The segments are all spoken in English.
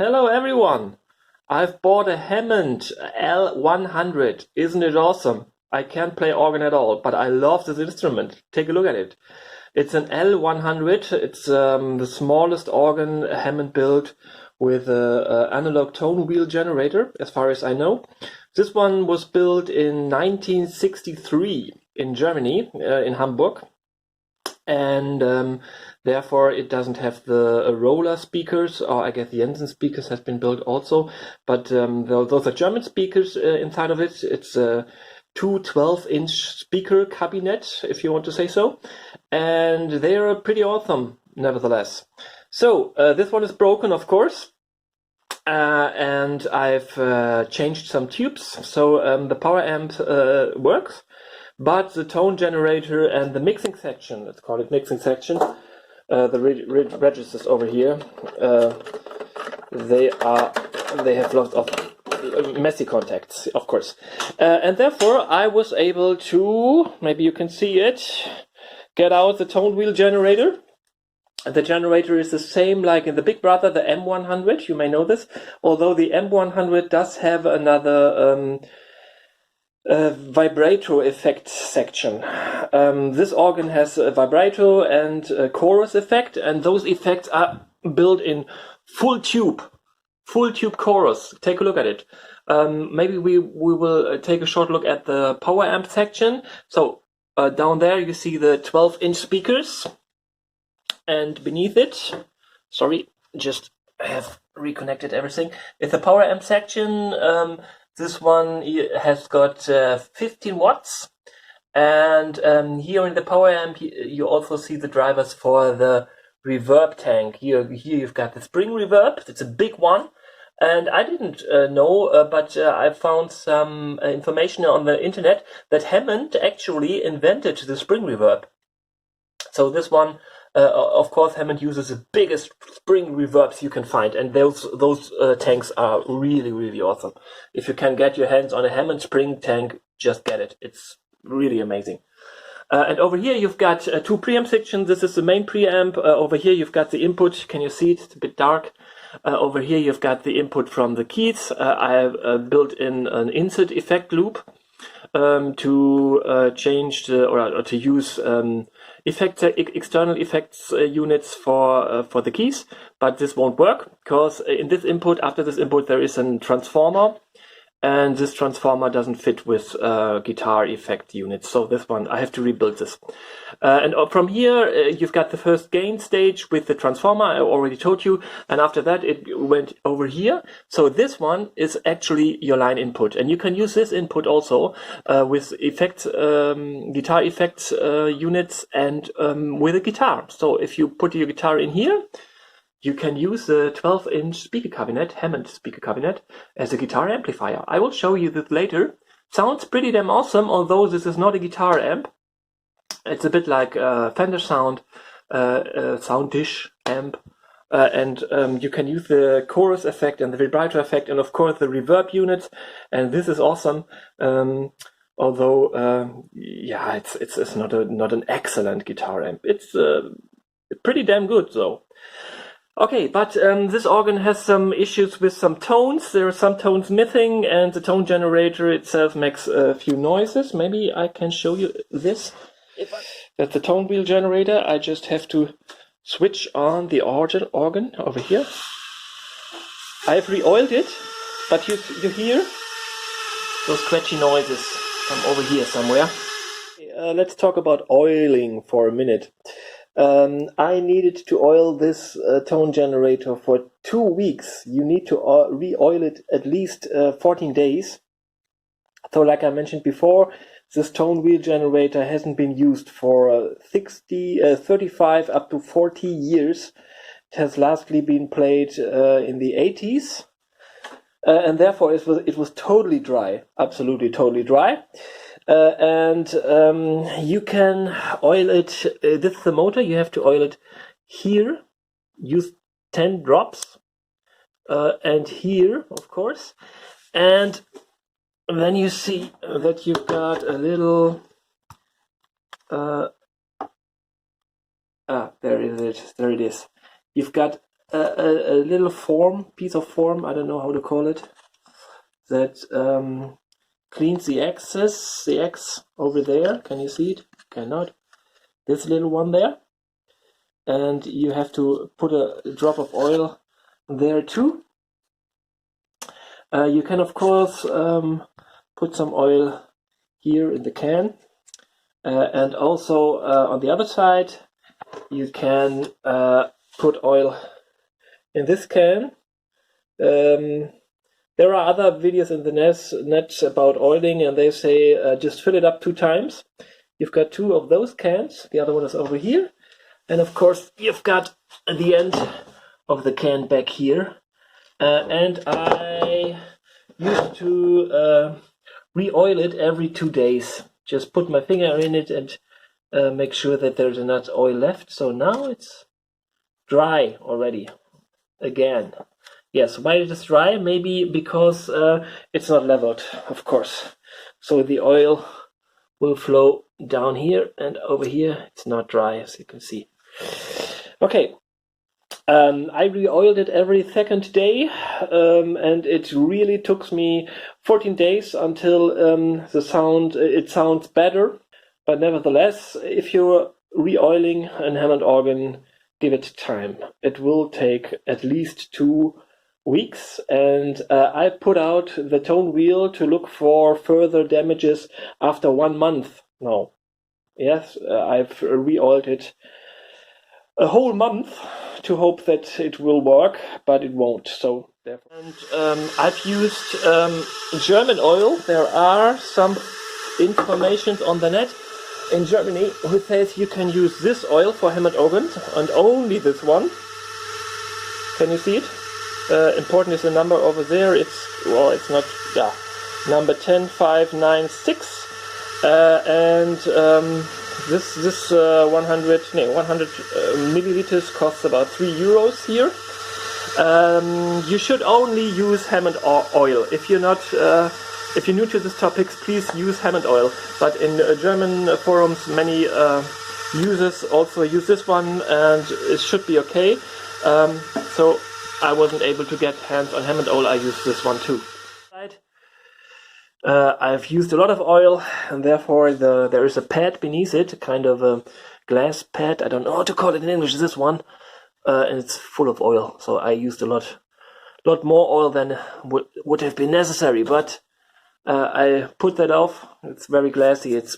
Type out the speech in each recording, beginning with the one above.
Hello everyone! I've bought a Hammond L100. Isn't it awesome? I can't play organ at all, but I love this instrument. Take a look at it. It's an L100. It's the smallest organ Hammond built with an analog tone wheel generator, as far as I know. This one was built in 1963 in Germany, in Hamburg. And therefore it doesn't have the roller speakers, or I guess the Jensen speakers has been built also, but those are German speakers inside of it. It's a 12-inch speaker cabinet, if you want to say so, and they're pretty awesome nevertheless. So this one is broken, of course, and I've changed some tubes, so the power amp works. But the tone generator and the mixing section, let's call it mixing section, the registers over here, they have lots of messy contacts, of course. And therefore I was able to, maybe you can see it, get out the tone wheel generator. The generator is the same like in the Big Brother, the M100, you may know this, although the M100 does have another vibrato effect section. This organ has a vibrato and a chorus effect, and those effects are built in full tube chorus. Take a look at it. Maybe we will take a short look at the power amp section. So down there you see the 12-inch speakers, and beneath it, sorry, just have reconnected everything. It's the power amp section. This one has got 15 watts, and here in the power amp you also see the drivers for the reverb tank. Here you've got the spring reverb. It's a big one, and I didn't know, but I found some information on the internet that Hammond actually invented the spring reverb. So this one, of course, Hammond uses the biggest spring reverbs you can find, and those tanks are really, really awesome. If you can get your hands on a Hammond spring tank, just get it. It's really amazing. And over here you've got two preamp sections. This is the main preamp. Over here you've got the input. Can you see it? It's a bit dark. Over here you've got the input from the keys. I have built in an insert effect loop to change or to use external effects units for the keys, but this won't work because in this input, after this input, there is a transformer, and this transformer doesn't fit with guitar effect units. So this one, I have to rebuild this. And from here, you've got the first gain stage with the transformer, I already told you, and after that it went over here. So this one is actually your line input, and you can use this input also with effects, guitar effects units, and with a guitar. So if you put your guitar in here, you can use the 12-inch speaker cabinet, Hammond speaker cabinet, as a guitar amplifier. I will show you this later. Sounds pretty damn awesome, although this is not a guitar amp. It's a bit like Fender Sound, Sound Dish amp, and you can use the chorus effect and the vibrato effect, and of course the reverb units. And this is awesome. Although, yeah, it's not an excellent guitar amp. It's pretty damn good though. Okay, but this organ has some issues with some tones. There are some tones missing, and the tone generator itself makes a few noises. Maybe I can show you this. That's the tone wheel generator. I just have to switch on the organ over here. I've reoiled it, but you hear those scratchy noises from over here somewhere. Let's talk about oiling for a minute. I needed to oil this tone generator for 2 weeks. You need to re-oil it at least 14 days. So like I mentioned before, this tone wheel generator hasn't been used for 35 up to 40 years. It has lastly been played in the 80s. And therefore it was totally dry, absolutely totally dry. And you can oil it, this is the motor, you have to oil it here, use 10 drops, and here, of course, and then you see that you've got a little, there it is, you've got a little piece of form, I don't know how to call it, that cleans the X over there. Can you see it? Cannot. This little one there. And you have to put a drop of oil there too. You can of course put some oil here in the can. And also on the other side, you can put oil in this can. There are other videos in the net about oiling, and they say just fill it up 2 times. You've got 2 of those cans. The other one is over here. And of course, you've got the end of the can back here. And I used to re-oil it every 2 days. Just put my finger in it and make sure that there's enough oil left. So now it's dry already. Again. Yes, why it is dry? Maybe because it's not leveled, of course. So the oil will flow down here, and over here it's not dry, as you can see. Okay, I re-oiled it every 2nd day, and it really took me 14 days until it sounds better. But nevertheless, if you're re-oiling an Hammond organ, give it time. It will take at least 2 weeks, and I put out the tone wheel to look for further damages after 1 month now. Yes, I've re-oiled it a whole month to hope that it will work, but it won't. So, and I've used German oil. There are some information on the net in Germany who says you can use this oil for Hammond organs, and only this one. Can you see it? Important is the number over there. It's not, yeah, number 10596, and this 100 milliliters costs about €3 here. You should only use Hammond oil. If you're new to this topic, please use Hammond oil. But in German forums, many users also use this one, and it should be okay. So I wasn't able to get hands on Hammond oil. I used this one too. I've used a lot of oil, and therefore there is a pad beneath it, kind of a glass pad. I don't know how to call it in English. This one, and it's full of oil. So I used a lot more oil than would have been necessary. But I put that off. It's very glassy. It's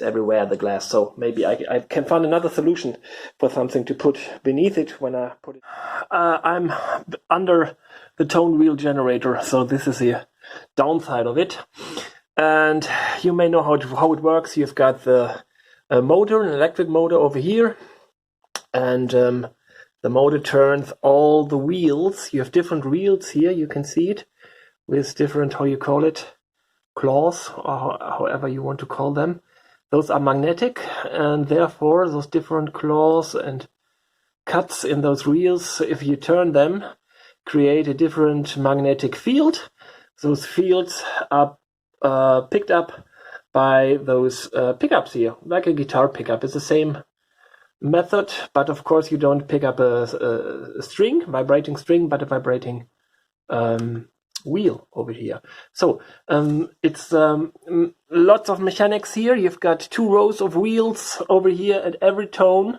everywhere, the glass. So maybe I can find another solution for something to put beneath it when I put it. I'm under the tonewheel-generator, so this is the downside of it. And you may know how it works. You've got the motor, an electric motor over here, and the motor turns all the wheels. You have different wheels here. You can see it with different, how you call it, claws, or however you want to call them. Those are magnetic, and therefore those different claws and cuts in those wheels, if you turn them, create a different magnetic field. Those fields are picked up by those pickups here, like a guitar pickup. It's the same method, but of course you don't pick up a vibrating string, but a vibrating wheel over here. So it's lots of mechanics here. You've got 2 rows of wheels over here, and every tone,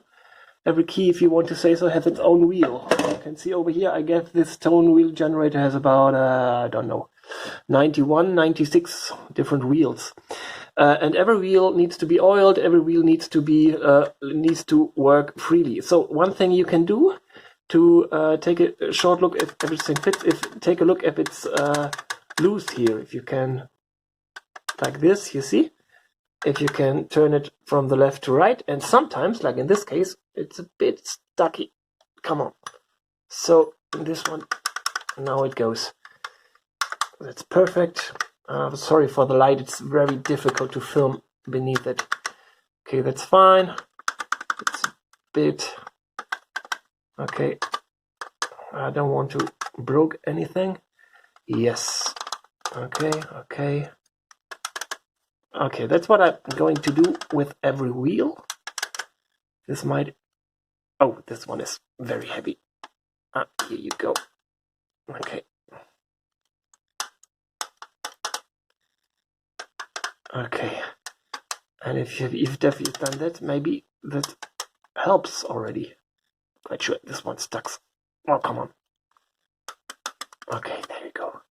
every key, if you want to say so, has its own wheel. You can see over here, I guess this tone wheel generator has about, I don't know, 91, 96 different wheels. And every wheel needs to be oiled, every wheel needs to work freely. So one thing you can do to take a short look if everything fits, take a look if it's loose here. If you can, like this, you see? If you can turn it from the left to right, and sometimes, like in this case, it's a bit stucky. Come on. So in this one, now it goes. That's perfect. Sorry for the light, it's very difficult to film beneath it. Okay, that's fine. It's a bit... Okay. I don't want to broke anything. Yes. Okay. Okay, that's what I'm going to do with every wheel. This might... Oh, this one is very heavy. Here you go. Okay. Okay. And if you've definitely done that, maybe that helps already. Quite sure this one stuck. Oh, come on. Okay, there you go.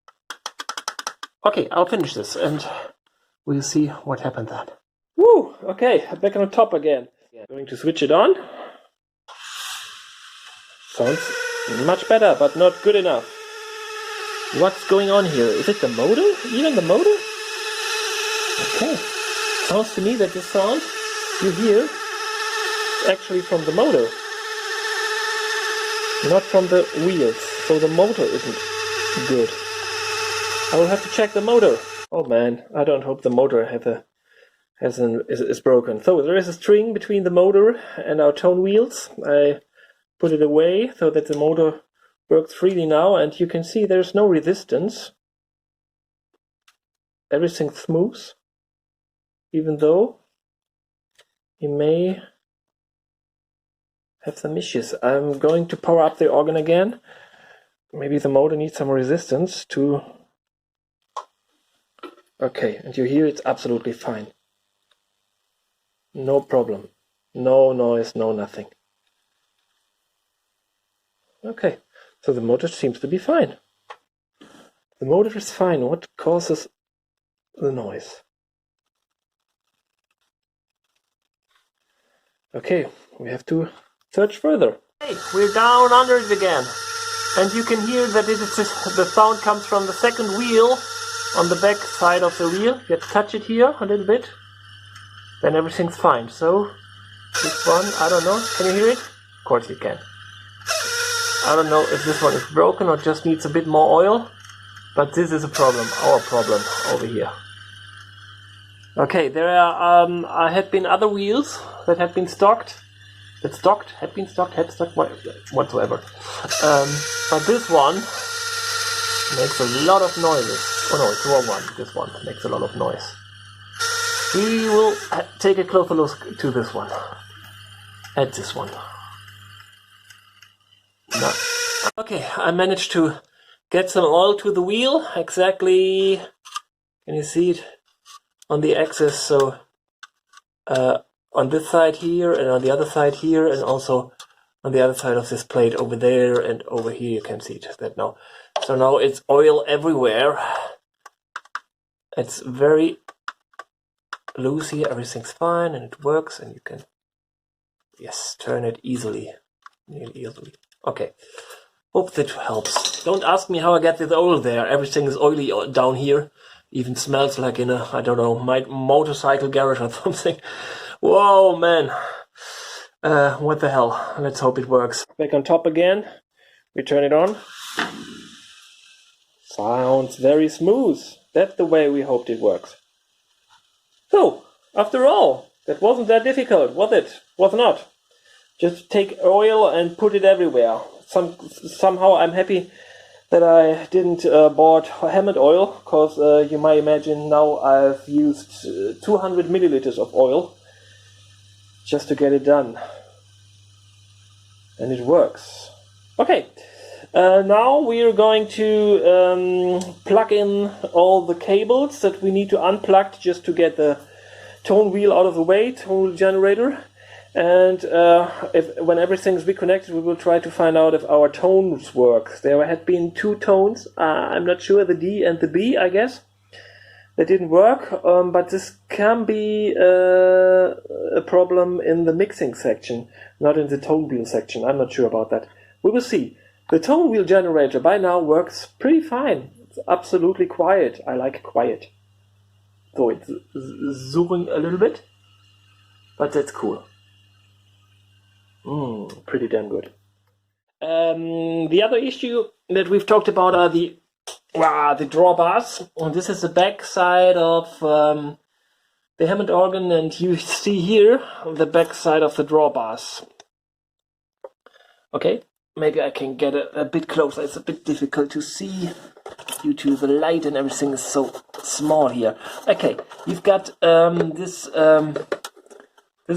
Okay, I'll finish this and we'll see what happened then. Woo! Okay, back on top again. Going to switch it on. Sounds much better, but not good enough. What's going on here? Is it the motor? Even the motor? Okay. Sounds to me that the sound you hear is actually from the motor, not from the wheels. So the motor isn't good. I will have to check the motor. Oh man, I don't hope the motor is broken. So there is a string between the motor and our tone wheels. I put it away so that the motor works freely now, and you can see there's no resistance. Everything's smooth, even though you may have some issues. I'm going to power up the organ again. Maybe the motor needs some resistance to... Okay, and you hear it's absolutely fine. No problem. No noise, no nothing. Okay, so the motor seems to be fine. The motor is fine. What causes the noise? Okay, we have to search further. Hey, we're down under it again. And you can hear that the sound comes from the second wheel on the back side of the wheel. Let's touch it here a little bit. Then everything's fine. So, this one, I don't know. Can you hear it? Of course you can. I don't know if this one is broken or just needs a bit more oil. But this is a problem, our problem over here. Okay, there had been other wheels that had been stocked. Whatsoever. But this one makes a lot of noises. Oh no, it's the wrong one. This one makes a lot of noise. We will take a closer look to this one. At this one. No. Okay, I managed to get some oil to the wheel. Exactly. Can you see it? On the axis, so on this side here and on the other side here, and also on the other side of this plate over there and over here. You can see that now. So now it's oil everywhere. It's very loose here. Everything's fine and it works, and you can turn it easily. Okay. Hope that helps. Don't ask me how I get this oil there. Everything is oily down here. Even smells like in a, I don't know, my motorcycle garage or something. Whoa, man. What the hell? Let's hope it works. Back on top again. We turn it on. Sounds very smooth. That's the way we hoped it works. So, after all, that wasn't that difficult, was it? Was not. Just take oil and put it everywhere. Somehow I'm happy that I didn't bought Hammond oil, because you might imagine now I've used 200 milliliters of oil just to get it done. And it works. Okay, now we are going to plug in all the cables that we need to unplug just to get the tone wheel out of the way, tonewheel-generator. And when everything's reconnected, we will try to find out if our tones work. There had been two tones, I'm not sure, the D and the B, I guess. That didn't work, but this can be a problem in the mixing section, not in the tone wheel section. I'm not sure about that. We will see. The tone wheel generator by now works pretty fine. It's absolutely quiet. I like quiet. So it's zooming a little bit, but that's cool. Pretty damn good. The other issue that we've talked about are the drawbars. And this is the back side of the Hammond organ, and you see here the back side of the drawbars. Okay, maybe I can get a bit closer. It's a bit difficult to see due to the light and everything is so small here. Okay, you've got this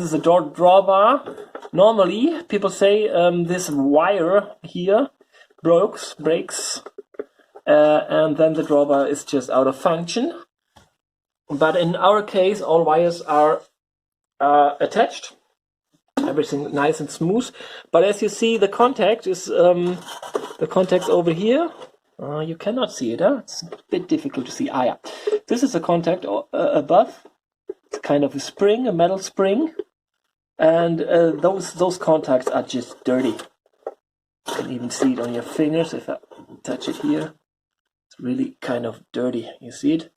is a drawbar. Normally, people say this wire here breaks, and then the drawbar is just out of function. But in our case, all wires are attached, everything nice and smooth. But as you see, the contact is the contact's over here. You cannot see it, huh? It's a bit difficult to see. Yeah. This is a contact above. It's kind of a spring, a metal spring. And those contacts are just dirty. You can even see it on your fingers if I touch it here. It's really kind of dirty. You see it?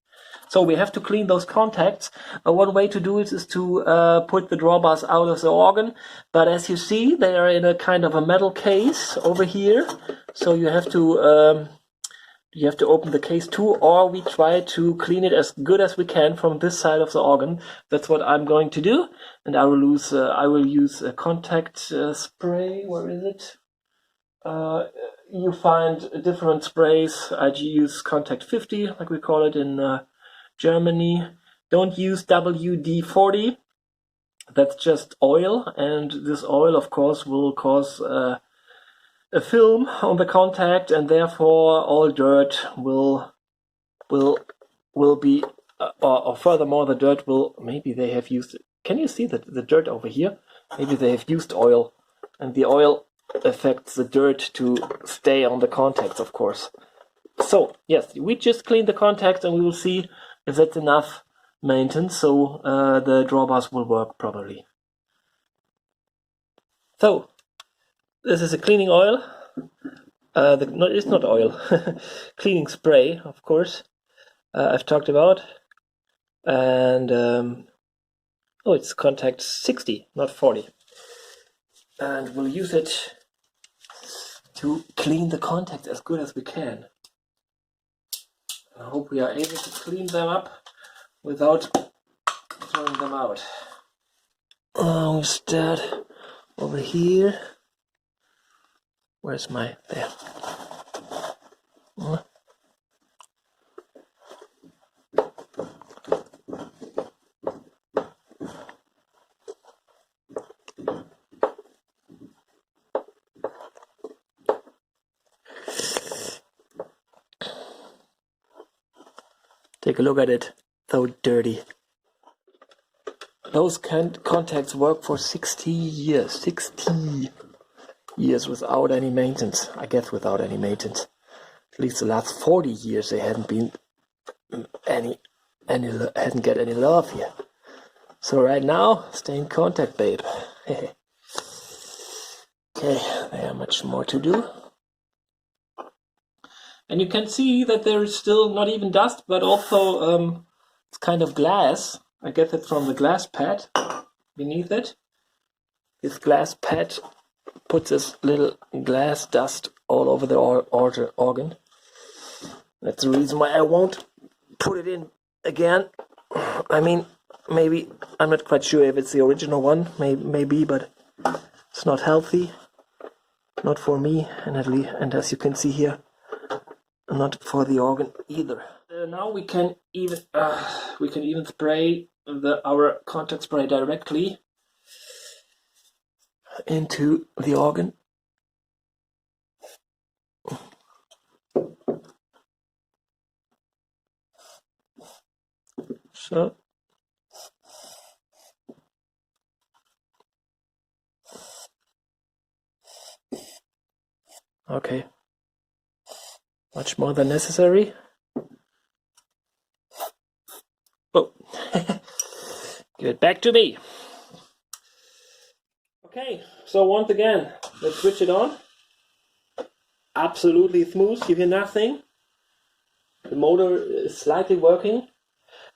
So we have to clean those contacts. One way to do it is to put the drawbars out of the organ. But as you see, they are in a kind of a metal case over here. So you have to open the case too, or we try to clean it as good as we can from this side of the organ. That's what I'm going to do, and I will use a contact spray. Where is it? You find different sprays. I use Contact 50, like we call it in Germany. Don't use WD-40. That's just oil, and this oil, of course, will cause a film on the contact, and therefore all dirt will be, or furthermore, the dirt will, maybe they have used, can you see the dirt over here? Maybe they have used oil, and the oil affects the dirt to stay on the contacts, of course. So, yes, we just clean the contacts, and we will see if that's enough maintenance, so the drawbars will work properly. So, this is a cleaning oil. It's not oil. Cleaning spray, of course. I've talked about. And it's contact 60, not 40. And we'll use it to clean the contacts as good as we can. I hope we are able to clean them up without throwing them out. We start over here. Where's my, there. Take a look at it, so dirty. Those contacts work for 60 years, 60 years without any maintenance. I guess without any maintenance. At least the last 40 years they hadn't been hadn't get any love here. So right now, stay in contact, babe. Okay, there are much more to do. And you can see that there is still not even dust, but also it's kind of glass. I get it from the glass pad beneath it. This glass pad puts this little glass dust all over the organ. That's the reason why I won't put it in again. I mean, maybe, I'm not quite sure if it's the original one, maybe, but it's not healthy. Not for me, and as you can see here, not for the organ either. Now we can even spray our contact spray directly into the organ. So okay, much more than necessary. Oh, give it back to me. Okay, so once again, let's switch it on. Absolutely smooth, you hear nothing. The motor is slightly working.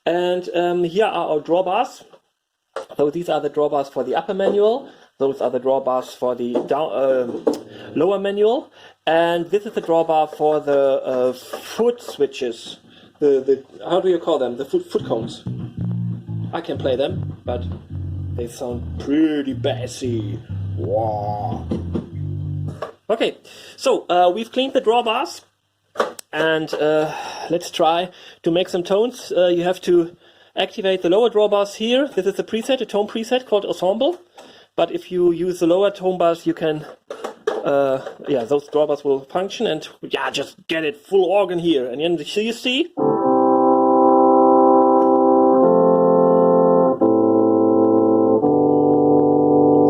And here are our drawbars. So these are the drawbars for the upper manual. Those are the drawbars for the lower manual. And this is the drawbar for the foot switches. The how do you call them? The foot cones. I can play them, but they sound pretty bassy. Wow. Okay, so we've cleaned the drawbars, and let's try to make some tones. You have to activate the lower drawbars here. This is a preset, a tone preset called Ensemble. But if you use the lower tone bars, you can yeah, those drawbars will function, and yeah, just get it full organ here. And then you see.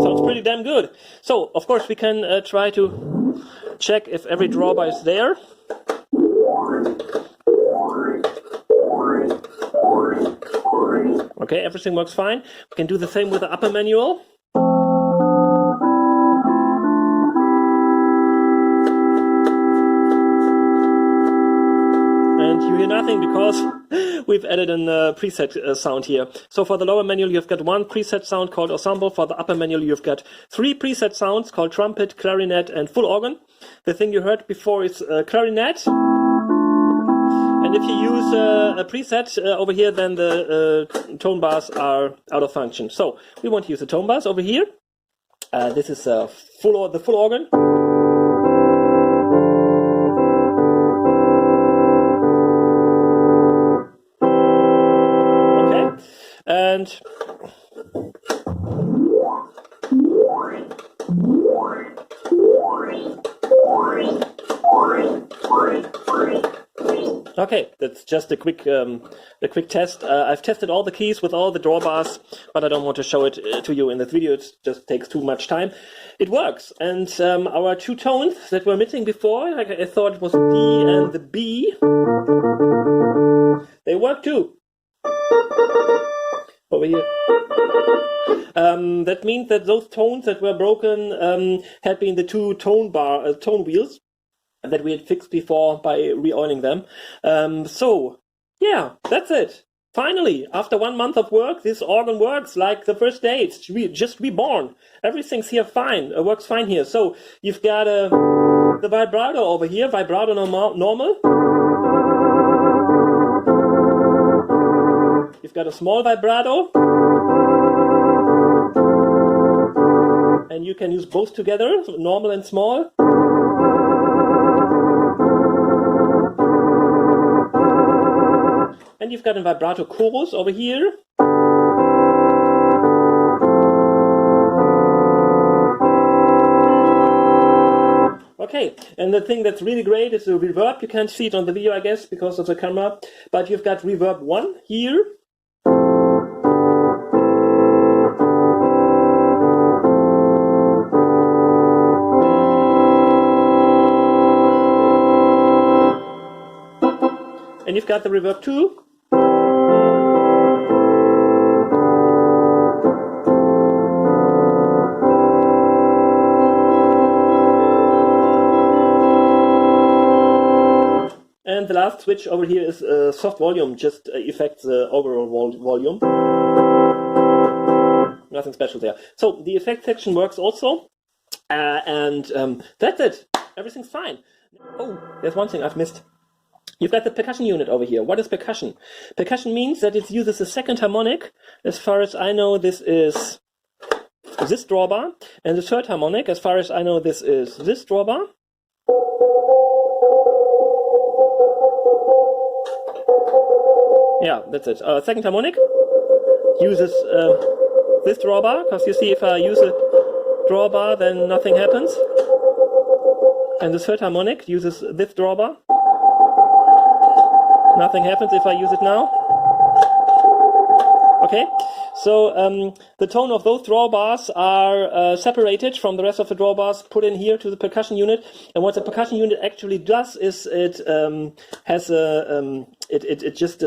Sounds pretty damn good. So, of course, we can try to check if every drawbar is there. Okay, everything works fine. We can do the same with the upper manual. And you hear nothing because we've added a preset sound here. So for the lower manual, you've got one preset sound called ensemble. For the upper manual, you've got 3 preset sounds called trumpet, clarinet, and full organ. The thing you heard before is clarinet. And if you use a preset over here, then the tone bars are out of function. So we want to use the tone bars over here. This is the full organ. Okay, and okay, that's just a quick test. I've tested all the keys with all the drawbars, but I don't want to show it to you in this video. It just takes too much time. It works, and our 2 tones that were missing before, like I thought it was the D and the B, they work too. Over here. That means that those tones that were broken had been the 2 tone wheels that we had fixed before by reoiling them. So, yeah, that's it. Finally, after 1 month of work, this organ works like the first day. It's just reborn. Everything's here fine. It works fine here. So, you've got the vibrato over here, vibrato normal. You've got a small vibrato. And you can use both together, normal and small. And you've got a vibrato chorus over here. Okay, and the thing that's really great is the reverb. You can't see it on the video, I guess, because of the camera, but you've got reverb 1 here. And you've got the reverb 2. And the last switch over here is soft volume, just affects the overall volume. Nothing special there. So the effect section works also. And that's it. Everything's fine. Oh, there's one thing I've missed. You've got the percussion unit over here. What is percussion? Percussion means that it uses a second harmonic. As far as I know, this is this drawbar. And the third harmonic, as far as I know, this is this drawbar. Yeah, that's it. Second harmonic uses this drawbar, because you see if I use a drawbar, then nothing happens. And the third harmonic uses this drawbar. Nothing happens if I use it now. Okay, so the tone of those drawbars are separated from the rest of the drawbars, put in here to the percussion unit. And what the percussion unit actually does is it has a it just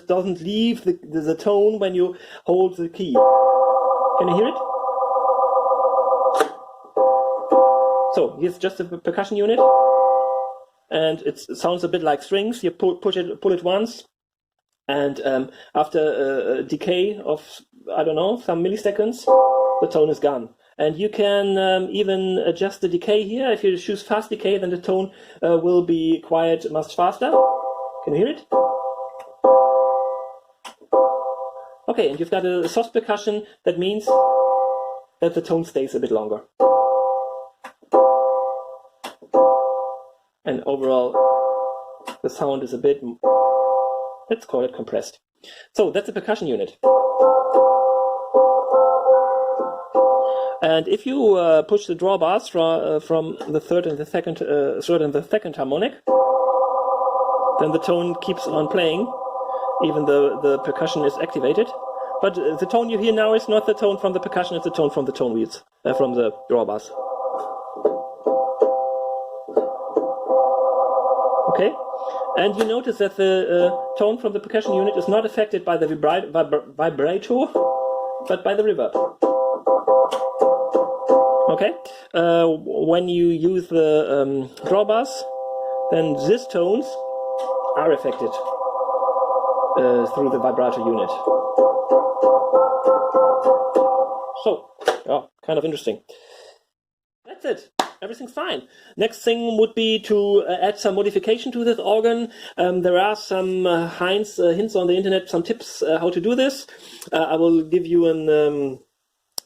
doesn't leave the tone when you hold the key. Can you hear it? So here's just the percussion unit. And it sounds a bit like strings. You pull it once, and after a decay of, I don't know, some milliseconds, the tone is gone. And you can even adjust the decay here. If you choose fast decay, then the tone will be quiet much faster. Can you hear it? Okay, and you've got a soft percussion. That means that the tone stays a bit longer. And overall, the sound is a bit, let's call it compressed. So that's a percussion unit. And if you push the drawbars from the third and the second harmonic, then the tone keeps on playing, even though the percussion is activated. But the tone you hear now is not the tone from the percussion; it's the tone from the tone wheels, from the drawbars. Okay, and you notice that the tone from the percussion unit is not affected by the vibrato, but by the reverb. Okay, when you use the drawbars, then these tones are affected through the vibrato unit. So, yeah, kind of interesting. That's it. Everything's fine. Next thing would be to add some modification to this organ. There are some hints on the internet, some tips how to do this. I will give you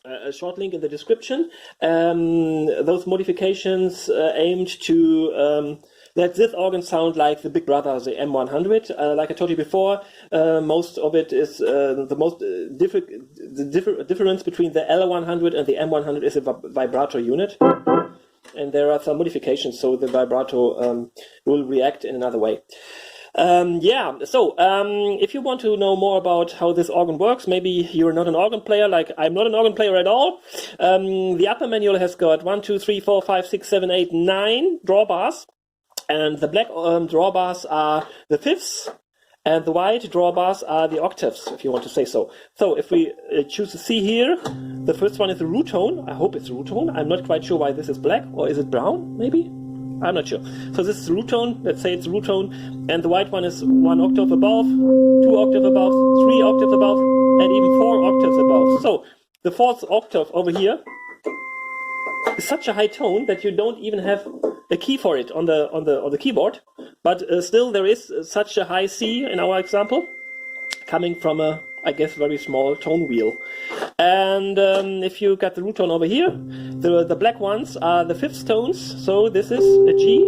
a short link in the description. Those modifications aimed to let this organ sound like the big brother, the M100. Like I told you before, most of it is the difference between the L100 and the M100 is a vibrato unit. And there are some modifications, so the vibrato will react in another way. If you want to know more about how this organ works, maybe you're not an organ player, like I'm not an organ player at all. The upper manual has got 1, 2, 3, 4, 5, 6, 7, 8, 9 drawbars. And the black drawbars are the fifths, and the white drawbars are the octaves, if you want to say so. So if we choose a C here, the first one is the root tone. I hope it's the root tone. I'm not quite sure why this is black, or is it brown, maybe? I'm not sure. So this is the root tone. Let's say it's the root tone. And the white one is 1 octave above, 2 octaves above, 3 octaves above, and even 4 octaves above. So the fourth octave over here is such a high tone that you don't even have a key for it on the keyboard, but still there is such a high C in our example, coming from a, I guess, very small tone wheel. And if you got the root tone over here, the black ones are the fifth tones. So this is a G.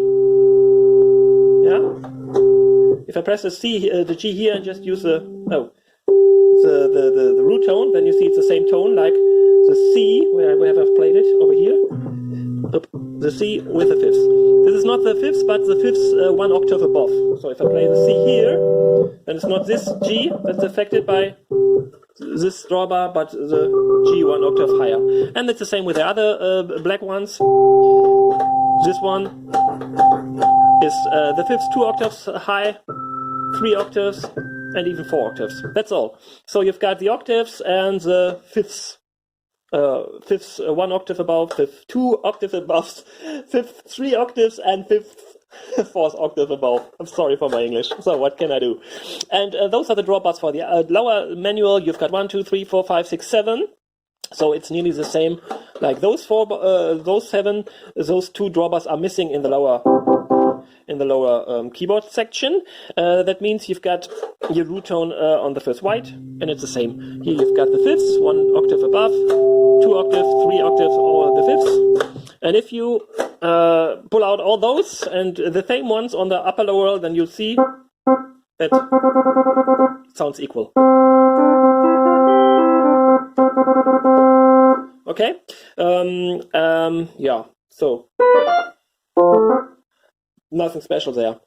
Yeah. If I press the C, the G here, and just use the root tone, then you see it's the same tone like the C, where I've played it over here. The C with the fifths. This is not the fifths, but the fifths 1 octave above. So if I play the C here, then it's not this G that's affected by this drawbar, but the G 1 octave higher. And it's the same with the other black ones. This one is the fifths 2 octaves high, 3 octaves, and even 4 octaves. That's all. So you've got the octaves and the fifths. Fifths 1 octave above, fifth 2 octaves above, fifth 3 octaves, and fifth 4th octave above. I'm sorry for my English. So what can I do? And those are the drawbars for the lower manual. You've got 1, 2, 3, 4, 5, 6, 7. So it's nearly the same like those 7. Those 2 drawbars are missing in the lower keyboard section. That means you've got your root tone on the first white, and it's the same. Here you've got the fifths, 1 octave above, 2 octaves, 3 octaves, or the fifths. And if you pull out all those and the same ones on the upper lower, then you'll see that it sounds equal. Okay? Yeah, so nothing special there.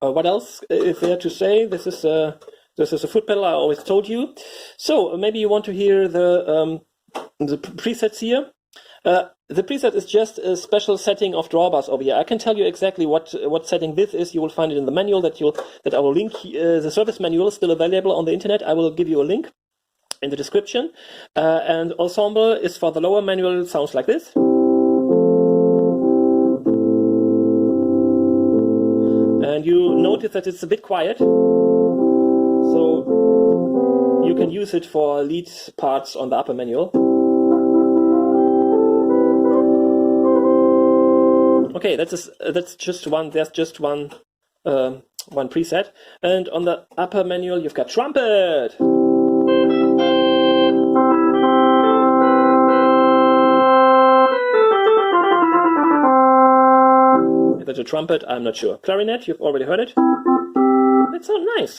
What else is there to say? This is a foot pedal, I always told you. So maybe you want to hear the presets here. The preset is just a special setting of drawbars over here. I can tell you exactly what setting this is. You will find it in the manual that I will link. The service manual is still available on the internet. I will give you a link in the description. And ensemble is for the lower manual. It sounds like this. And you notice that it's a bit quiet, so you can use it for lead parts on the upper manual. Okay, that's just one. There's just one preset, and on the upper manual you've got trumpet. That's a trumpet, I'm not sure. Clarinet, you've already heard it. That sounds nice.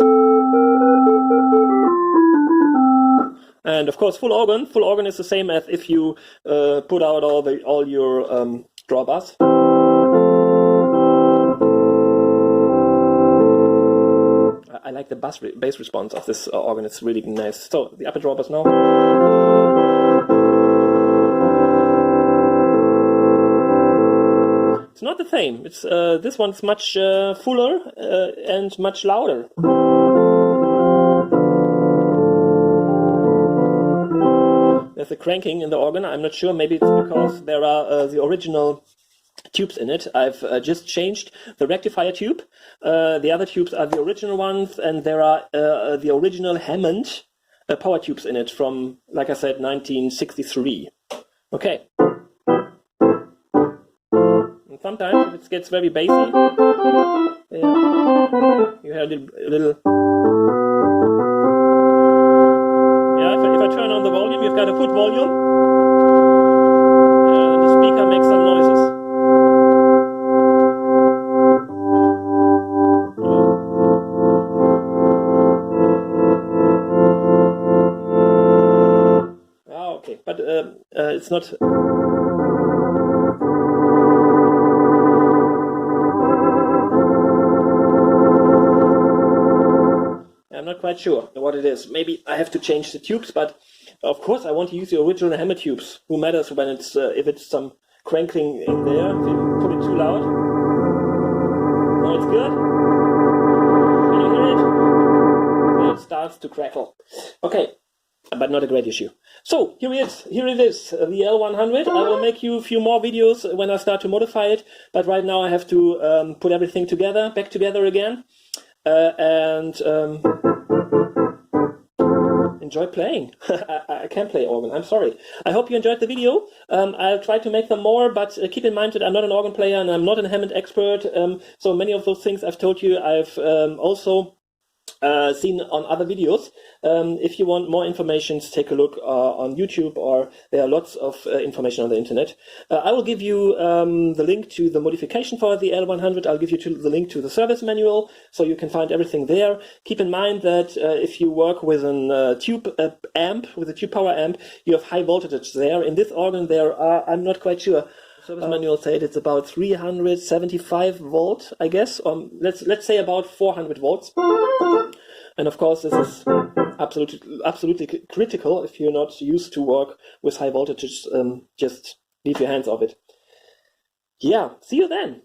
And of course, full organ. Full organ is the same as if you put out all your drawbars. I like the bass response of this organ. It's really nice. So the upper drawbars now. It's not the same. It's this one's much fuller and much louder. There's a cranking in the organ. I'm not sure. Maybe it's because there are the original tubes in it. I've just changed the rectifier tube. The other tubes are the original ones, and there are the original Hammond power tubes in it from, like I said, 1963. Okay. And sometimes if it gets very bassy, yeah, you hear a little. Yeah, if I turn on the volume, you've got a foot volume. Yeah, and the speaker makes some noises. Okay, but it's not. I'm not quite sure what it is. Maybe I have to change the tubes, but of course I want to use the original hammer tubes. Who matters when it's if it's some crankling in there? If you put it too loud. Now it's good. Can you hear it? Now it starts to crackle. Okay. But not a great issue. So here it is, the L100. I will make you a few more videos when I start to modify it, but right now I have to put everything back together again, and enjoy playing. I can't play organ, I'm sorry. I hope you enjoyed the video. I'll try to make them more, but keep in mind that I'm not an organ player and I'm not a Hammond expert, so many of those things I've told you I've also seen on other videos. If you want more information, take a look on YouTube, or there are lots of information on the internet. I will give you the link to the modification for the L100. I'll give you the link to the service manual, so you can find everything there. Keep in mind that if you work with a tube amp, with a tube power amp, you have high voltage there. In this organ, there are, I'm not quite sure. Service manual said it's about 375 volts, I guess, or let's say about 400 volts. And of course, this is absolutely critical if you're not used to work with high voltages. Just leave your hands off it. Yeah, see you then.